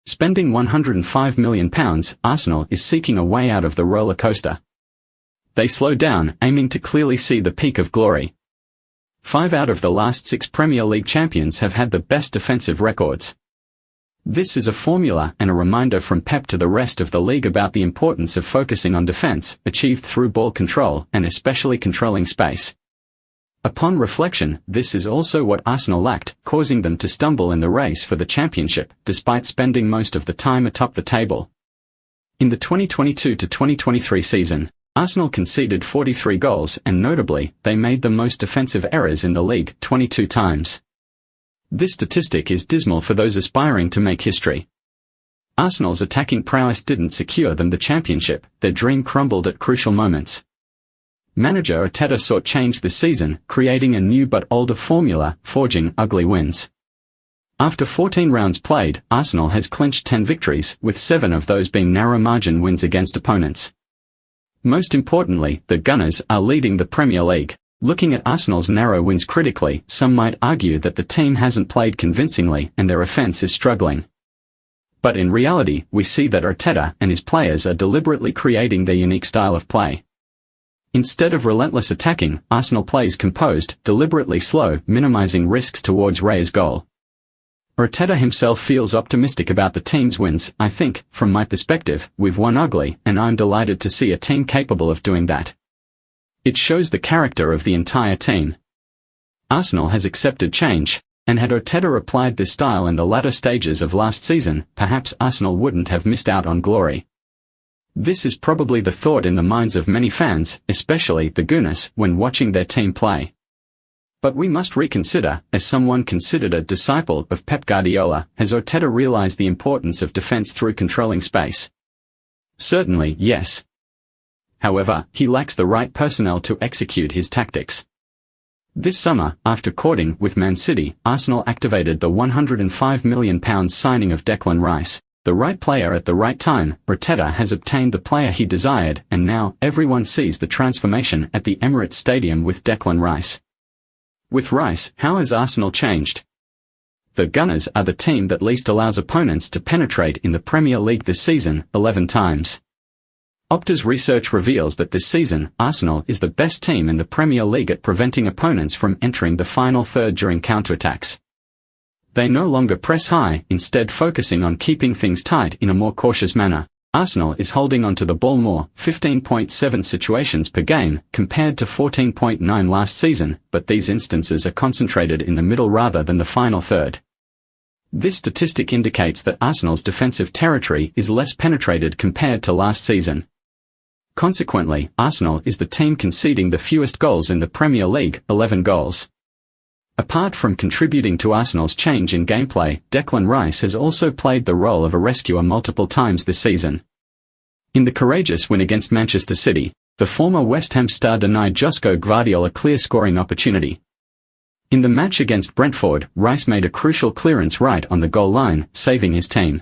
Spending £105 million, Arsenal is seeking a way out of the roller coaster. They slow down, aiming to clearly see the peak of glory. 5 out of the last 6 Premier League champions have had the best defensive records. This is a formula and a reminder from Pep to the rest of the league about the importance of focusing on defense, achieved through ball control and especially controlling space. Upon reflection, this is also what Arsenal lacked, causing them to stumble in the race for the championship, despite spending most of the time atop the table. In the 2022-2023 season, Arsenal conceded 43 goals and notably, they made the most defensive errors in the league, 22 times. This statistic is dismal for those aspiring to make history. Arsenal's attacking prowess didn't secure them the championship, their dream crumbled at crucial moments. Manager Arteta sought change this season, creating a new but older formula, forging ugly wins. After 14 rounds played, Arsenal has clinched 10 victories, with 7 of those being narrow margin wins against opponents. Most importantly, the Gunners are leading the Premier League. Looking at Arsenal's narrow wins critically, some might argue that the team hasn't played convincingly and their offense is struggling. But in reality, we see that Arteta and his players are deliberately creating their unique style of play. Instead of relentless attacking, Arsenal plays composed, deliberately slow, minimizing risks towards Raya's goal. Arteta himself feels optimistic about the team's wins. I think, from my perspective, we've won ugly, and I'm delighted to see a team capable of doing that. It shows the character of the entire team. Arsenal has accepted change, and had Arteta applied this style in the latter stages of last season, perhaps Arsenal wouldn't have missed out on glory. This is probably the thought in the minds of many fans, especially the Gunners, when watching their team play. But we must reconsider, as someone considered a disciple of Pep Guardiola, has Arteta realized the importance of defense through controlling space? Certainly, yes. However, he lacks the right personnel to execute his tactics. This summer, after courting with Man City, Arsenal activated the £105 million signing of Declan Rice. The right player at the right time. Arteta has obtained the player he desired, and now, everyone sees the transformation at the Emirates Stadium with Declan Rice. With Rice, how has Arsenal changed? The Gunners are the team that least allows opponents to penetrate in the Premier League this season, 11 times. Opta's research reveals that this season, Arsenal is the best team in the Premier League at preventing opponents from entering the final third during counterattacks. They no longer press high, instead focusing on keeping things tight in a more cautious manner. Arsenal is holding onto the ball more, 15.7 situations per game, compared to 14.9 last season, but these instances are concentrated in the middle rather than the final third. This statistic indicates that Arsenal's defensive territory is less penetrated compared to last season. Consequently, Arsenal is the team conceding the fewest goals in the Premier League, 11 goals. Apart from contributing to Arsenal's change in gameplay, Declan Rice has also played the role of a rescuer multiple times this season. In the courageous win against Manchester City, the former West Ham star denied Josko Gvardiol a clear scoring opportunity. In the match against Brentford, Rice made a crucial clearance right on the goal line, saving his team.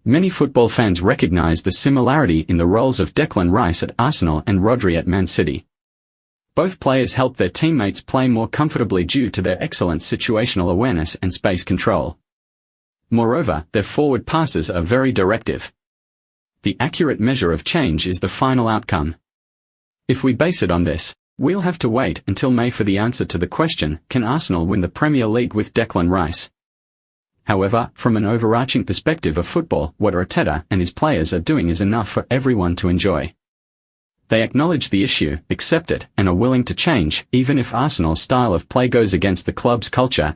Many football fans recognize the similarity in the roles of Declan Rice at Arsenal and Rodri at Man City. Both players help their teammates play more comfortably due to their excellent situational awareness and space control. Moreover, their forward passes are very directive. The accurate measure of change is the final outcome. If we base it on this, we'll have to wait until May for the answer to the question, can Arsenal win the Premier League with Declan Rice? However, from an overarching perspective of football, what Arteta and his players are doing is enough for everyone to enjoy. They acknowledge the issue, accept it, and are willing to change, even if Arsenal's style of play goes against the club's culture